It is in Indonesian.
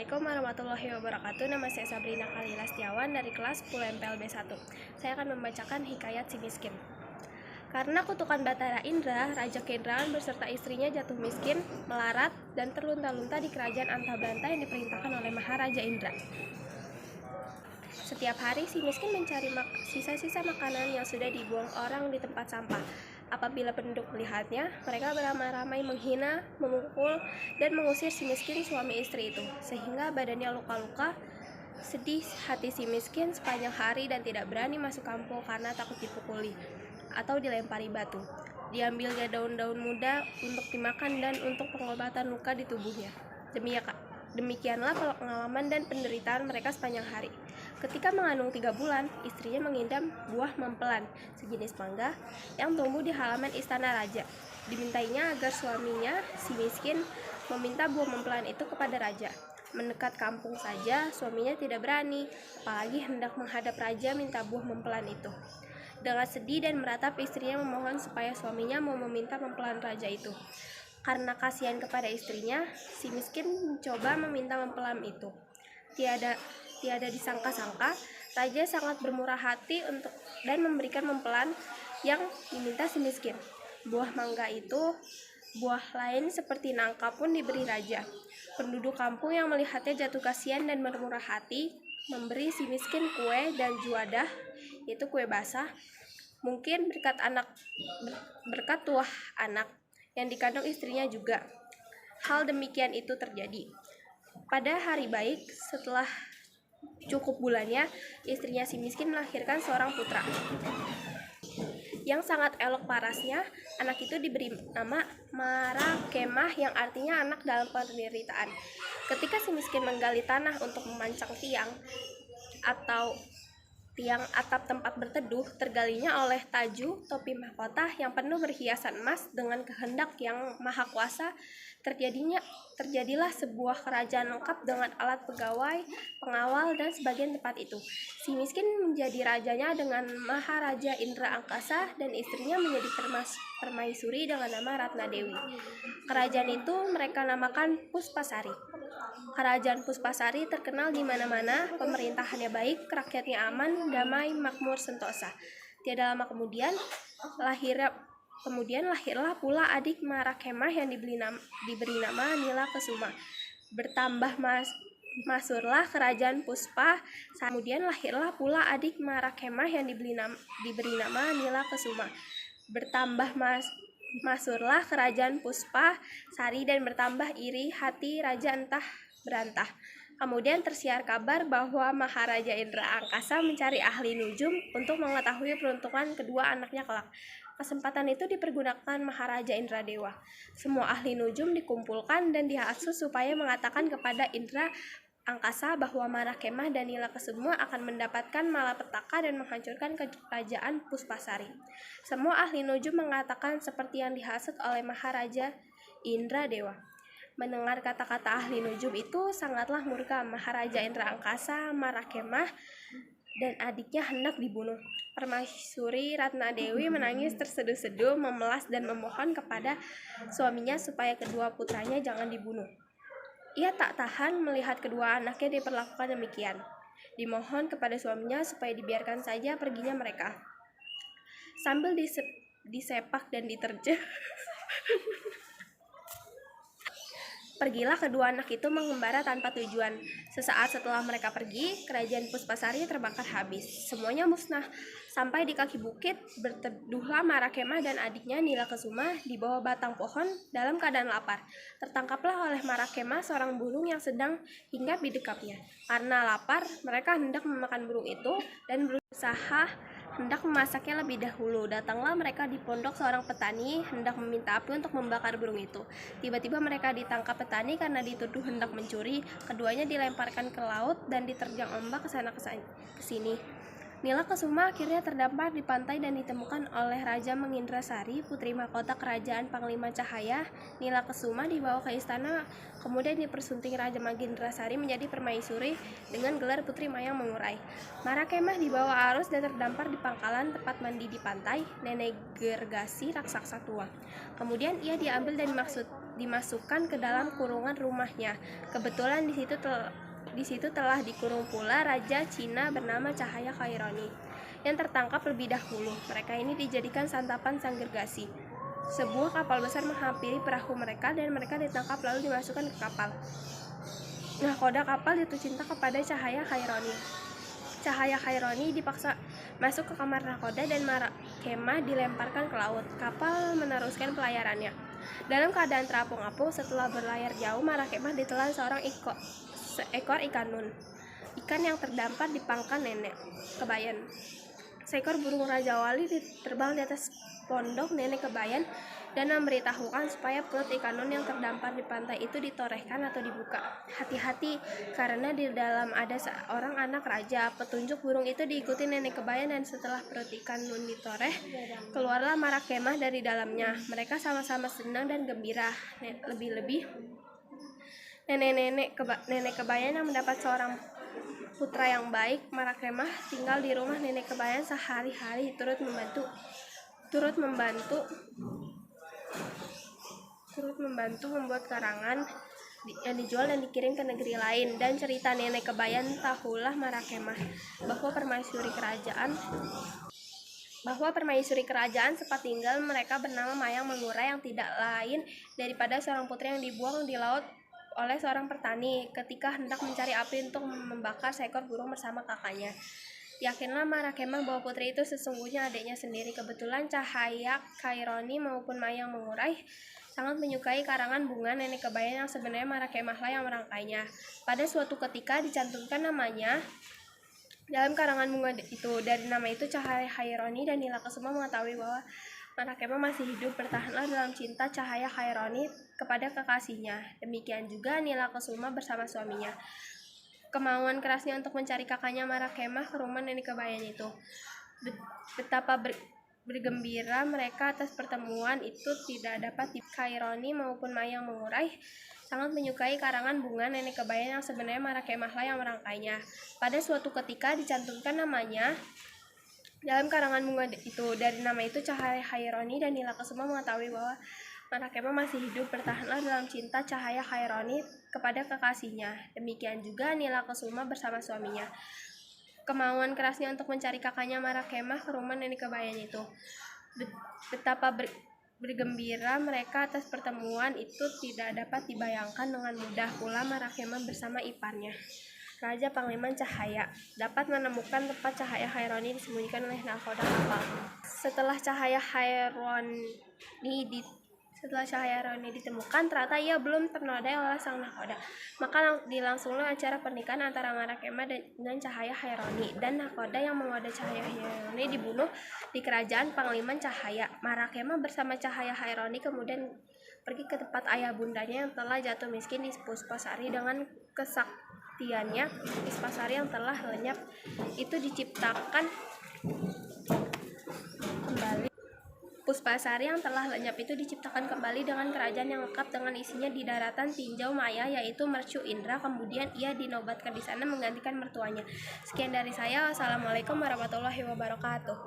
Assalamualaikum warahmatullahi wabarakatuh. Nama saya Sabrina Khalila Setiawan dari kelas 10 MPLB 1. Saya akan membacakan hikayat si miskin. Karena kutukan Batara Indra, Raja Kendraan beserta istrinya jatuh miskin, melarat, dan terlunta-lunta di kerajaan Antabranta yang diperintahkan oleh Maharaja Indra. Setiap hari si miskin mencari sisa-sisa makanan yang sudah dibuang orang di tempat sampah. Apabila penduduk melihatnya, mereka beramai-ramai menghina, memukul, dan mengusir si miskin suami istri itu, sehingga badannya luka-luka. Sedih hati si miskin sepanjang hari dan tidak berani masuk kampung karena takut dipukuli atau dilempari batu. Diambilnya daun-daun muda untuk dimakan dan untuk pengobatan luka di tubuhnya. Demikianlah pengalaman dan penderitaan mereka sepanjang hari. Ketika mengandung 3 bulan, istrinya mengidam buah mempelan, sejenis mangga, yang tumbuh di halaman istana raja. Dimintainya agar suaminya, si miskin, meminta buah mempelan itu kepada raja. Mendekat kampung saja, suaminya tidak berani, apalagi hendak menghadap raja minta buah mempelan itu. Dengan sedih dan meratap, istrinya memohon supaya suaminya mau meminta mempelan raja itu. Karena kasihan kepada istrinya, si miskin mencoba meminta mempelan itu. Tiada disangka-sangka, raja sangat bermurah hati dan memberikan mempelan yang diminta si miskin. Buah mangga itu, buah lain seperti nangka pun diberi raja. Penduduk kampung yang melihatnya jatuh kasihan dan bermurah hati, memberi si miskin kue dan juadah, yaitu kue basah, mungkin berkat tuah anak yang dikandung istrinya juga. Hal demikian itu terjadi. Pada hari baik, setelah cukup bulannya, istrinya si miskin melahirkan seorang putra yang sangat elok parasnya. Anak itu diberi nama Marakemah, yang artinya anak dalam penderitaan. Ketika si miskin menggali tanah untuk memancang tiang atap tempat berteduh, tergalinya oleh Taju, topi mahkota yang penuh berhiasan emas. Dengan kehendak yang maha kuasa, terjadilah sebuah kerajaan lengkap dengan alat pegawai, pengawal, dan sebagian tempat itu. Si miskin menjadi rajanya dengan Maharaja Indra Angkasa, dan istrinya menjadi permaisuri dengan nama Ratna Dewi. Kerajaan itu mereka namakan Puspasari. Kerajaan Puspasari terkenal di mana-mana, pemerintahannya baik, rakyatnya aman, damai, makmur, sentosa. Tiada lama kemudian lahirlah pula adik Marakemah yang diberi nama Nila Kesuma. Bertambah masyhurlah kerajaan Puspa. Kemudian lahirlah pula adik Marakemah yang diberi nama Nila Kesuma. Bertambah masyhurlah kerajaan Puspa Sari dan bertambah iri hati raja entah berantah. Kemudian tersiar kabar bahwa Maharaja Indra Angkasa mencari ahli nujum untuk mengetahui peruntungan kedua anaknya kelak. Kesempatan itu dipergunakan Maharaja Indra Dewa. Semua ahli nujum dikumpulkan dan diasuh supaya mengatakan kepada Indra Angkasa bahwa Marakemah dan Nila Kesuma akan mendapatkan malapetaka dan menghancurkan kerajaan Puspasari. Semua ahli nujum mengatakan seperti yang dihasut oleh Maharaja Indra Dewa. Mendengar kata-kata ahli nujum itu, sangatlah murka Maharaja Indra Angkasa. Marakemah dan adiknya hendak dibunuh. Permaisuri Ratna Dewi menangis terseduh-seduh, memelas dan memohon kepada suaminya supaya kedua putranya jangan dibunuh. Ia tak tahan melihat kedua anaknya diperlakukan demikian. Dimohon kepada suaminya supaya dibiarkan saja perginya mereka. Sambil disepak dan diterjang, pergilah kedua anak itu mengembara tanpa tujuan. Sesaat setelah mereka pergi, kerajaan Puspasari terbakar habis. Semuanya musnah. Sampai di kaki bukit, berteduhlah Marakemah dan adiknya Nila Kesuma di bawah batang pohon dalam keadaan lapar. Tertangkaplah oleh Marakemah seorang burung yang sedang hinggap di dekapnya. Karena lapar, mereka hendak memakan burung itu dan berusaha hendak memasaknya lebih dahulu. Datanglah mereka di pondok seorang petani hendak meminta api untuk membakar burung itu. Tiba-tiba mereka ditangkap petani karena dituduh hendak mencuri. Keduanya dilemparkan ke laut dan diterjang ombak kesana kesini. Nila Kesuma akhirnya terdampar di pantai dan ditemukan oleh Raja Mengindrasari, putri mahkota kerajaan Panglima Cahaya. Nila Kesuma dibawa ke istana, kemudian dipersunting Raja Mengindrasari menjadi permaisuri dengan gelar Putri Mayang Mengurai. Marakemah dibawa arus dan terdampar di pangkalan tempat mandi di pantai, Nenek Gergasi raksasa tua. Kemudian ia diambil dan dimasukkan ke dalam kurungan rumahnya. Kebetulan di situ telah dikurung pula raja Cina bernama Cahaya Khaironi yang tertangkap lebih dahulu. Mereka ini dijadikan santapan sang gergasi. Sebuah kapal besar menghampiri perahu mereka dan mereka ditangkap lalu dimasukkan ke kapal. Nahkoda kapal jatuh cinta kepada Cahaya Khaironi. Cahaya Khaironi dipaksa masuk ke kamar nahkoda dan kemah dilemparkan ke laut. Kapal meneruskan pelayarannya. Dalam keadaan terapung-apung, setelah berlayar jauh, kemah ditelan seekor ikan nun. Ikan yang terdampar di pangkal nenek Kebayan. Seekor burung Raja Wali terbang di atas pondok nenek Kebayan dan memberitahukan supaya perut ikan nun yang terdampar di pantai itu ditorehkan atau dibuka. Hati-hati, karena di dalam ada seorang anak raja. Petunjuk burung itu diikuti nenek Kebayan dan setelah perut ikan nun ditoreh, keluarlah kemah dari dalamnya. Mereka sama-sama senang dan gembira. Lebih-lebih nenek Kebayan yang mendapat seorang putra yang baik. kemah tinggal di rumah nenek Kebayan sehari-hari, turut membantu membuat karangan yang dijual dan dikirim ke negeri lain. Dan cerita nenek Kebayan tahulah kemah bahwa permaisuri kerajaan sempat tinggal mereka bernama Mayang Mengurai yang tidak lain daripada seorang putri yang dibuang di laut oleh seorang petani ketika hendak mencari api untuk membakar seekor burung bersama kakaknya. Yakinlah kemah bahwa putri itu sesungguhnya adiknya sendiri. Kebetulan Cahaya Khaironi maupun Mayang Mengurai sangat menyukai karangan bunga nenek Kebayan yang sebenarnya kemahlah yang merangkainya. Pada suatu ketika dicantumkan namanya dalam karangan bunga itu. Dari nama itu Cahaya Khaironi dan Nila Kesuma mengetahui bahwa kemah masih hidup. Bertahanlah dalam cinta Cahaya Khaironi kepada kekasihnya. Demikian juga Nila Kesuma bersama suaminya. Kemauan kerasnya untuk mencari kakaknya kemah ke rumah nenek Kebayan itu. Betapa bergembira mereka atas pertemuan itu tidak dapat Khaironi maupun Mayang Mengurai sangat menyukai karangan bunga nenek Kebayan yang sebenarnya kemahlah yang merangkainya. Pada suatu ketika dicantumkan namanya dalam karangan bunga itu. Dari nama itu Cahaya Khaironi dan Nila Kesuma mengetahui bahwa kemah masih hidup. Bertahanlah dalam cinta Cahaya Khaironi kepada kekasihnya. Demikian juga Nila Kesuma bersama suaminya. Kemauan kerasnya untuk mencari kakaknya kemah ke rumah nenek Kebayan itu. Betapa bergembira mereka atas pertemuan itu tidak dapat dibayangkan dengan mudah. Pula kemah bersama iparnya, Raja Pangliman Cahaya, dapat menemukan tempat Cahaya Khaironi disembunyikan oleh nahkoda kapal. Setelah Cahaya Khaironi ditemukan, ternyata ia belum ternodai oleh sang nahkoda. Maka dilangsunglah acara pernikahan antara kemah dengan Cahaya Khaironi, dan nahkoda yang menggoda Cahaya Khaironi dibunuh di kerajaan Pangliman Cahaya. kemah bersama Cahaya Khaironi kemudian pergi ke tempat ayah bundanya yang telah jatuh miskin di Puspasari. Dengan kesaktiannya, Puspasari yang telah lenyap itu diciptakan kembali dengan kerajaan yang lengkap dengan isinya di daratan tinjau Maya, yaitu Mercu Indra. Kemudian ia dinobatkan di sana menggantikan mertuanya. Sekian dari saya. Wassalamualaikum warahmatullahi wabarakatuh.